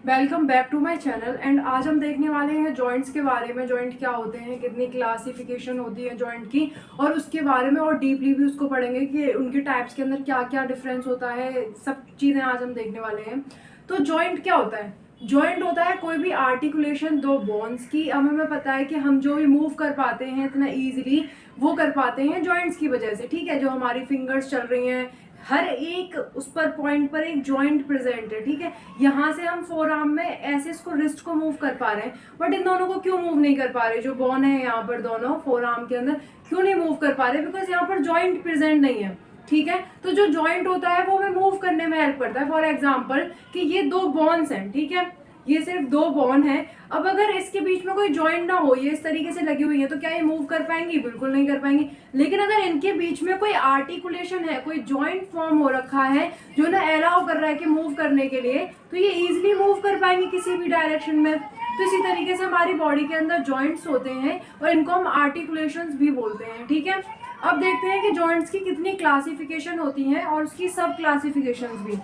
Welcome back to my channel. And आज हम देखने वाले हैं जॉइंट्स के बारे में। जॉइंट क्या होते हैं, कितनी क्लासिफिकेशन होती है जॉइंट की, और उसके बारे में और डीपली भी उसको पढ़ेंगे कि उनके टाइप्स के अंदर क्या क्या डिफरेंस होता है। सब चीज़ें आज हम देखने वाले हैं। तो जॉइंट क्या होता है? जॉइंट होता है कोई भी आर्टिकुलेशन दो बोन्स की। अब हमें पता है कि हम जो भी मूव कर पाते हैं इतना ईजिली वो कर पाते हैं जॉइंट्स की वजह से। ठीक है, जो हमारी फिंगर्स चल रही हैं, हर एक उस पर पॉइंट पर एक जॉइंट प्रेजेंट है। ठीक है, यहाँ से हम फोर आर्म में ऐसे इसको रिस्ट को मूव कर पा रहे हैं, बट इन दोनों को क्यों मूव नहीं कर पा रहे? जो बोन है यहाँ पर दोनों फोर आर्म के अंदर क्यों नहीं मूव कर पा रहे? बिकॉज यहाँ पर जॉइंट प्रेजेंट नहीं है। ठीक है, तो जो जॉइंट होता है वो हमें मूव करने में हेल्प करता है। फॉर एग्जाम्पल कि ये दो बोन्स हैं, ठीक है, ये सिर्फ दो बोन है। अब अगर इसके बीच में कोई जॉइंट ना हो, ये इस तरीके से लगी हुई है, तो क्या ये मूव कर पाएंगी? बिल्कुल नहीं कर पाएंगी। लेकिन अगर इनके बीच में कोई आर्टिकुलेशन है, कोई जॉइंट फॉर्म हो रखा है जो ना अलाउ कर रहा है कि मूव करने के लिए, तो ये इजिली मूव कर पाएंगे किसी भी डायरेक्शन में। तो इसी तरीके से हमारी बॉडी के अंदर जॉइंट्स होते हैं और इनको हम आर्टिकुलेशंस भी बोलते हैं। ठीक है, अब देखते हैं कि जॉइंट्स की कितनी क्लासिफिकेशन होती हैं और उसकी सब क्लासिफिकेशंस भी।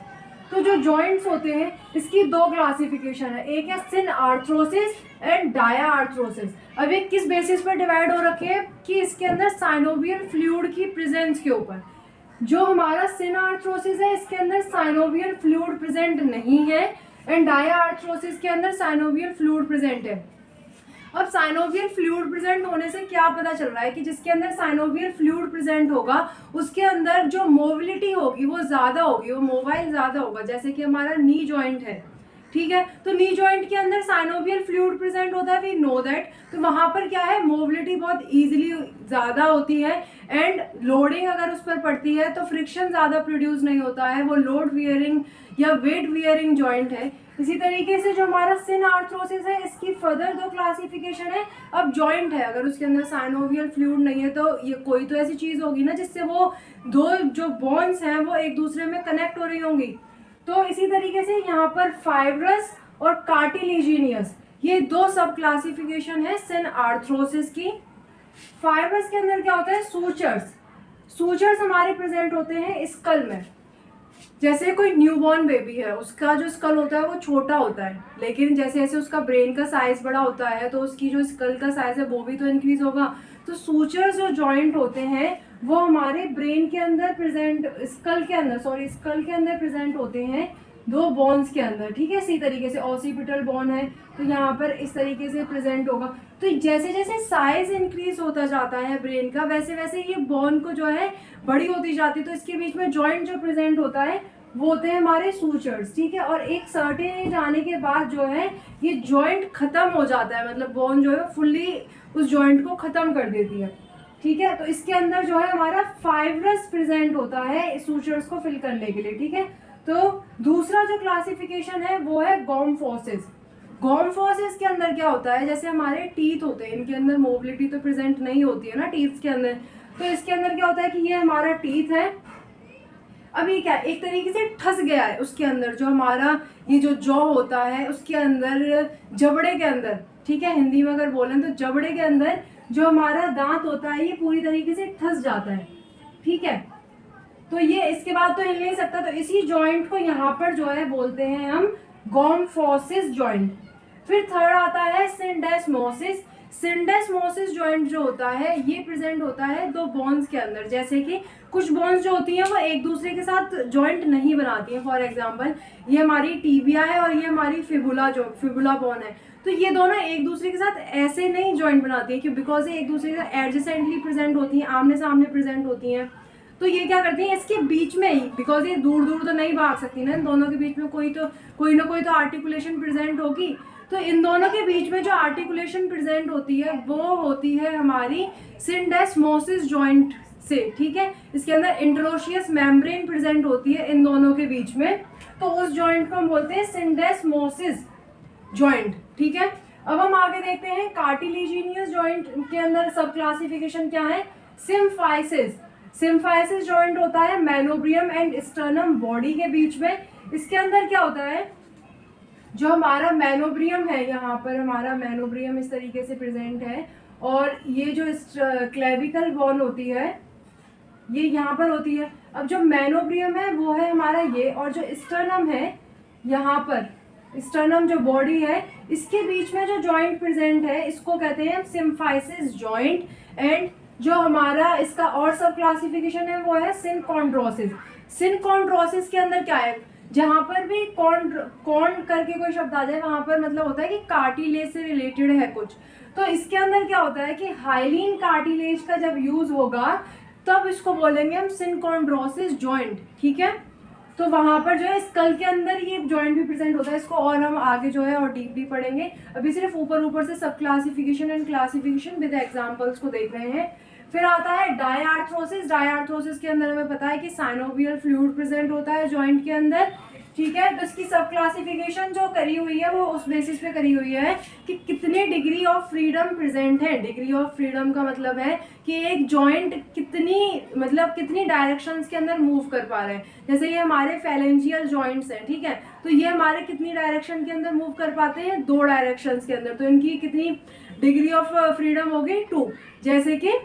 तो जो जॉइंट्स होते हैं इसकी दो क्लासिफिकेशन है, एक है सिन आर्थ्रोसिस एंड डाया आर्थ्रोसिस। अब ये किस बेसिस पर डिवाइड हो रखे हैं कि इसके अंदर साइनोवियल फ्लूइड की प्रेजेंस के ऊपर। जो हमारा सिन आर्थ्रोसिस है इसके अंदर साइनोवियल फ्लूइड प्रेजेंट नहीं है, एंड डाया आर्थ्रोसिस के अंदर साइनोवियल फ्लूइड प्रेजेंट है। अब साइनोवियल फ्लूइड प्रेजेंट होने से क्या पता चल रहा है कि जिसके अंदर साइनोवियल फ्लूइड प्रेजेंट होगा उसके अंदर जो मोबिलिटी होगी वो ज्यादा होगी, वो मोबाइल ज्यादा होगा। जैसे कि हमारा नी जॉइंट है, ठीक है, तो नी जॉइंट के अंदर साइनोवियल फ्लूइड प्रेजेंट होता है, वी नो दैट। तो वहां पर क्या है, मोबिलिटी बहुत इजीली ज्यादा होती है, एंड लोडिंग अगर उस पर पड़ती है तो फ्रिक्शन ज्यादा प्रोड्यूस नहीं होता है। वो लोड वियरिंग या वेट वियरिंग जॉइंट है। इसी तरीके से जो हमारा सिन आर्थ्रोसिस है इसकी फर्दर दो क्लासिफिकेशन है। अब जॉइंट है, अगर उसके अंदर साइनोवियल फ्लूइड नहीं है तो ये कोई तो ऐसी चीज होगी ना जिससे वो दो जो बोन्स हैं वो एक दूसरे में कनेक्ट हो रही होंगी। तो इसी तरीके से यहाँ पर फाइब्रस और कार्टिलेजिनियस, ये दो सब क्लासिफिकेशन है सिन आर्थ्रोसिस की। फाइब्रस के अंदर क्या होता है, सूचर्स। सूचर्स हमारे प्रेजेंट होते हैं स्कल में। जैसे कोई न्यूबॉर्न बेबी है, उसका जो स्कल होता है वो छोटा होता है, लेकिन जैसे जैसे उसका ब्रेन का साइज बड़ा होता है तो उसकी जो स्कल का साइज है वो भी तो इंक्रीज होगा। तो सूचर्स जो जॉइंट होते हैं वो हमारे ब्रेन के अंदर प्रेजेंट, स्कल के अंदर, सॉरी, स्कल के अंदर प्रेजेंट होते हैं दो बोन्स के अंदर। ठीक है, इसी तरीके से ऑसिपिटल बोन है तो यहाँ पर इस तरीके से प्रेजेंट होगा। तो जैसे जैसे साइज इंक्रीज होता जाता है ब्रेन का, वैसे वैसे ये बोन को जो है बड़ी होती जाती है। तो इसके बीच में जॉइंट जो प्रेजेंट होता है वो होते हैं हमारे सूचर्स। ठीक है, और एक सर्टेन एज आने के बाद जो है ये जॉइंट खत्म हो जाता है, मतलब बोन जो है फुल्ली उस जॉइंट को खत्म कर देती है। ठीक है, तो इसके अंदर जो है हमारा फाइब्रस प्रेजेंट होता है सूचर्स को फिल करने के लिए। ठीक है, तो दूसरा जो क्लासिफिकेशन है वो है गॉम्फोसिस। गॉम्फोसिस के अंदर क्या होता है, जैसे हमारे टीथ होते हैं, इनके अंदर मोबिलिटी तो प्रेजेंट नहीं होती है ना टीथ के अंदर। तो इसके अंदर क्या होता है कि ये हमारा टीथ है। अब ये क्या, एक तरीके से ठस गया है उसके अंदर, जो हमारा ये जो जॉ होता है उसके अंदर, जबड़े के अंदर। ठीक है, हिंदी में अगर बोलें तो जबड़े के अंदर जो हमारा दांत होता है ये पूरी तरीके से ठस जाता है। ठीक है, तो ये इसके बाद तो हिल नहीं सकता, तो इसी जॉइंट को यहाँ पर जो है बोलते हैं हम गॉम्फोसिस जॉइंट। फिर थर्ड आता है सिंडेस्मोसिस। सिंडेस्मोसिस जॉइंट जो होता है ये प्रेजेंट होता है दो बोन्स के अंदर। जैसे कि कुछ बोन्स जो होती हैं वो एक दूसरे के साथ जॉइंट नहीं बनाती हैं। फॉर एग्जांपल ये हमारी टीबिया है और ये हमारी फिबुला, जो फिबुला बोन है, तो ये दोनों एक दूसरे के साथ ऐसे नहीं जॉइंट बनाती है, क्यों? बिकॉज ये एक दूसरे के साथ एडजेसेंटली प्रेजेंट होती हैं, आमने सामने प्रेजेंट होती हैं। तो ये क्या करती हैं, इसके बीच में ही, बिकॉज ये दूर दूर तो नहीं भाग सकती ना, इन दोनों के बीच में कोई ना कोई तो आर्टिकुलेशन प्रेजेंट होगी। तो इन दोनों के बीच में जो आर्टिकुलेशन प्रेजेंट होती है वो होती है हमारी सिंडेस्मोसिस जॉइंट से। ठीक है, इसके अंदर इंटरोशियस मेम्ब्रेन प्रेजेंट होती है इन दोनों के बीच में, तो उस जॉइंट को हम बोलते हैं सिंडेस्मोसिस जॉइंट। ठीक है, अब हम आगे देखते हैं कार्टिलेजिनियस जॉइंट के अंदर सब क्लासिफिकेशन क्या है। सिम्फाइसिस। सिम्फाइसिस जॉइंट होता है मैनोब्रियम एंड स्टर्नम बॉडी के बीच में। इसके अंदर क्या होता है, जो हमारा मैनोब्रियम है, यहाँ पर हमारा मैनोब्रियम इस तरीके से प्रेजेंट है, और ये जो क्लेविकल बोन होती है ये यहाँ पर होती है। अब जो मैनोब्रियम है वो है हमारा ये, और जो स्टर्नम है यहाँ पर, स्टर्नम जो बॉडी है, इसके बीच में जो जॉइंट प्रेजेंट है इसको कहते हैं सिम्फाइसिस जॉइंट। एंड जो हमारा इसका और सब क्लासिफिकेशन है वो है सिनकॉन्ड्रोसिस। सिनकॉन्ड्रोसिस के अंदर क्या है, जहां पर भी कॉन करके कोई शब्द आ जाए वहां पर मतलब होता है कि कार्टिलेज से रिलेटेड है कुछ। तो इसके अंदर क्या होता है कि हाइलिन कार्टिलेज का जब यूज होगा तब इसको बोलेंगे हम सिनकॉन्ड्रोसिस जॉइंट। ठीक है, तो वहां पर जो है स्कल के अंदर ये जॉइंट भी प्रेजेंट होता है। इसको और हम आगे जो है और डीपली पढ़ेंगे, अभी सिर्फ ऊपर ऊपर से सब classification and classification with examples को देख रहे हैं। फिर आता है डायआर्थ्रोसिस। डायआर्थ्रोसिस के अंदर हमें पता है कि साइनोवियल फ्लूइड प्रेजेंट होता है जॉइंट के अंदर। ठीक है, तो इसकी सब क्लासिफिकेशन जो करी हुई है वो उस बेसिस पे करी हुई है कि कितने डिग्री ऑफ फ्रीडम प्रेजेंट है। डिग्री ऑफ फ्रीडम का मतलब है कि एक जॉइंट कितनी डायरेक्शंस के अंदर मूव कर पा रहे हैं। जैसे ये हमारे फेलेंजियल जॉइंट्स हैं, ठीक है, तो ये हमारे कितनी डायरेक्शन के अंदर मूव कर पाते हैं, 2 डायरेक्शंस के अंदर। तो इनकी कितनी डिग्री ऑफ फ्रीडम होगी, 2। जैसे कि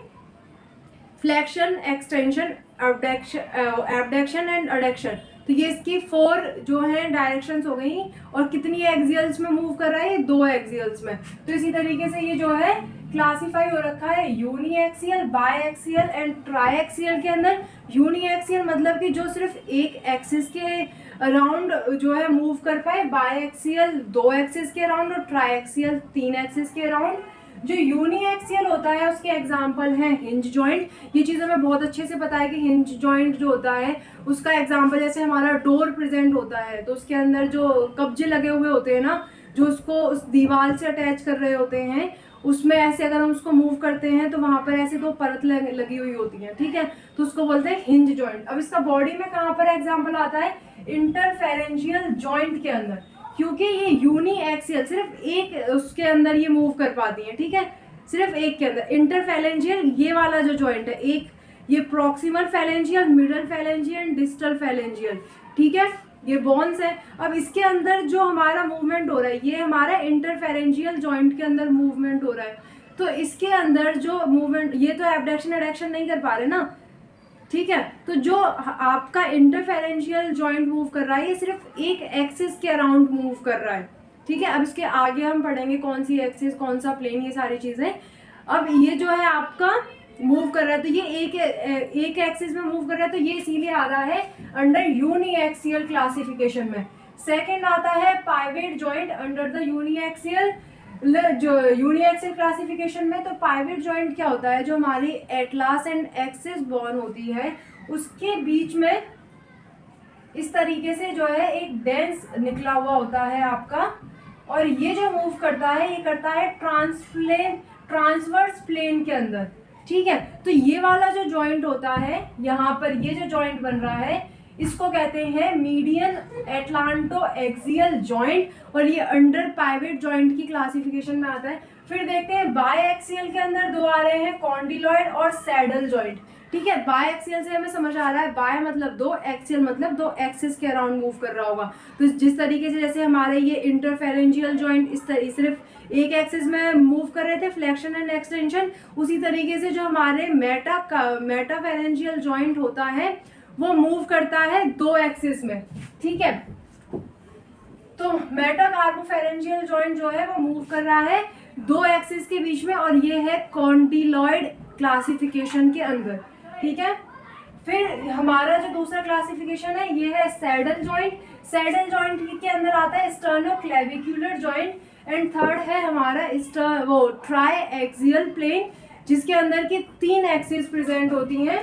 flexion, extension, abduction and adduction, तो ये इसकी 4 जो है डायरेक्शंस हो गई। और कितनी एक्सियल्स में मूव कर रहा है, 2 एक्सियल्स में। तो इसी तरीके से ये जो है क्लासिफाई हो रखा है uniaxial, biaxial and triaxial के अंदर। यूनी एक्सियल मतलब कि जो सिर्फ एक एक्सिस के अराउंड जो है मूव कर पाए, बाई एक्सियल 2 एक्सिस के अराउंड और ट्राई एक्सियल 3 एक्सिस के अराउंड। जो यूनी एक्सियल होता है उसके एग्जाम्पल हैं हिंज जॉइंट। ये चीज़ हमें बहुत अच्छे से पता है कि हिंज जॉइंट जो होता है उसका एग्जाम्पल, जैसे हमारा डोर प्रेजेंट होता है तो उसके अंदर जो कब्जे लगे हुए होते हैं ना, जो उसको उस दीवार से अटैच कर रहे होते हैं, उसमें ऐसे अगर हम उसको मूव करते हैं तो वहां पर ऐसे 2 परत लगी हुई होती है। ठीक है, तो उसको बोलते हैं हिंज जॉइंट। अब इसका बॉडी में कहाँ पर एग्जाम्पल आता है, इंटरफेरेंजियल जॉइंट के अंदर, क्योंकि ये यूनी एक्सियल सिर्फ एक उसके अंदर ये मूव कर पाती है। ठीक है, सिर्फ एक के अंदर। इंटरफेलेंजियल ये वाला जो जॉइंट है, एक ये प्रॉक्सिमल फेलेंजियल, मिडल फेलेंजियल, डिस्टल फेलेंजियल। ठीक है, ये बोन्स है। अब इसके अंदर जो हमारा मूवमेंट हो रहा है ये हमारा इंटरफेरेंजियल जॉइंट के अंदर मूवमेंट हो रहा है। तो इसके अंदर जो मूवमेंट, ये तो एबडक्शन एडक्शन नहीं कर पा रहे ना। ठीक है, तो जो आपका इंटरफेरेंशियल जॉइंट मूव कर रहा है ये सिर्फ एक एक्सिस के अराउंड मूव कर रहा है। ठीक है, अब इसके आगे हम पढ़ेंगे कौन सी एक्सिस, कौन सा प्लेन, ये सारी चीजें। अब ये जो है आपका मूव कर रहा है, तो ये एक एक्सिस में मूव कर रहा है, तो ये इसीलिए आ रहा है अंडर यूनी एक्सियल क्लासिफिकेशन में। सेकेंड आता है pivot joint under the uniaxial. जो यूनिएक्सियल क्लासिफिकेशन में, तो पाइवेट जॉइंट क्या होता है, जो हमारी एटलास एंड एक्सिस बोन होती है उसके बीच में इस तरीके से जो है एक डेंस निकला हुआ होता है आपका, और ये जो मूव करता है ये करता है ट्रांसवर्स प्लेन के अंदर। ठीक है, तो ये वाला जो जॉइंट होता है यहाँ पर, ये जो जॉइंट बन रहा है इसको कहते हैं मीडियन एटलांटो एक्सियल जॉइंट, और ये अंडर पाइवेट जॉइंट की क्लासिफिकेशन में आता है। फिर देखते हैं बाय एक्सियल के अंदर 2 आ रहे हैं, कॉन्डिलॉइड और सैडल जॉइंट। ठीक है, बाय एक्सियल से हमें समझ आ रहा है, बाय मतलब 2, एक्सियल मतलब 2 एक्सिस के अराउंड मूव कर रहा होगा। तो जिस तरीके से जैसे हमारे ये इंटरफेरेंजियल जॉइंट इस तरह सिर्फ एक एक्सिस में मूव कर रहे थे, फ्लेक्शन एंड एक्सटेंशन, उसी तरीके से जो हमारे मेटाफेरेंजियल जॉइंट होता है वो मूव करता है 2 एक्सिस में। ठीक है, तो मेटाकार्बोफेरेंजियल जॉइंट जो है वो मूव कर रहा है 2 एक्सिस के बीच में, और ये है कॉन्डिलॉइड क्लासिफिकेशन के अंदर। ठीक है, फिर हमारा जो दूसरा क्लासिफिकेशन है ये है सैडल जॉइंट। सैडल जॉइंट के अंदर आता है स्टर्नोक्लेविकुलर जॉइंट। एंड थर्ड है हमारा ट्राई एक्सियल प्लेन, जिसके अंदर की 3 एक्सिस प्रेजेंट होती हैं,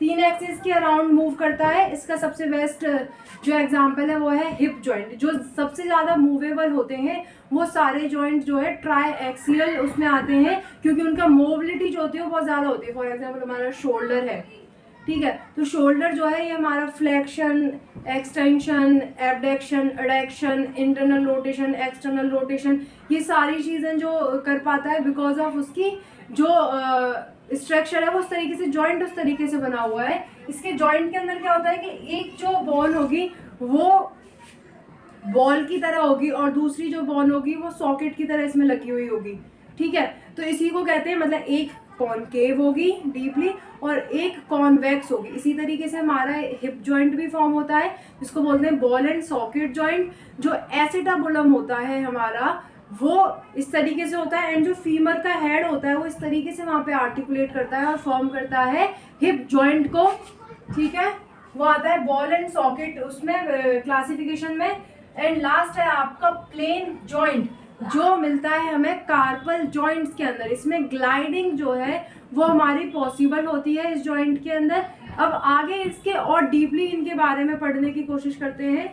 3 एक्सिस के अराउंड मूव करता है। इसका सबसे बेस्ट जो एग्जांपल है वो है हिप जॉइंट। जो सबसे ज़्यादा मूवेबल होते हैं वो सारे जॉइंट जो है ट्राई एक्सियल उसमें आते हैं, क्योंकि उनका मोबिलिटी जो होती है वो बहुत ज़्यादा होती है। फॉर एग्जांपल हमारा शोल्डर है, ठीक है, तो शोल्डर जो है ये हमारा flexion, extension, abduction, adduction, internal rotation, external rotation, ये सारी चीज़ें जो कर पाता है बिकॉज ऑफ उसकी जो स्ट्रक्चर है वो उस तरीके से, जॉइंट उस तरीके से बना हुआ है। इसके जॉइंट के अंदर क्या होता है कि एक जो बोन होगी वो बॉल की तरह होगी और दूसरी जो बोन होगी वो सॉकेट की तरह इसमें लगी हुई होगी। ठीक है, तो इसी को कहते हैं, मतलब एक कॉनकेव होगी डीपली और एक कॉन्वेक्स होगी। इसी तरीके से हमारा हिप जॉइंट भी फॉर्म होता है जिसको बोलते हैं बॉल एंड सॉकेट जॉइंट। जो एसिटाबुलम होता है हमारा वो इस तरीके से होता है, एंड जो फीमर का हेड होता है वो इस तरीके से वहाँ पे आर्टिकुलेट करता है और फॉर्म करता है हिप जॉइंट को। ठीक है, वो आता है बॉल एंड सॉकेट उसमें क्लासिफिकेशन में। एंड लास्ट है आपका प्लेन जॉइंट जो मिलता है हमें कार्पल जॉइंट्स के अंदर। इसमें ग्लाइडिंग जो है वो हमारी पॉसिबल होती है इस जॉइंट के अंदर। अब आगे इसके और डीपली इनके बारे में पढ़ने की कोशिश करते हैं।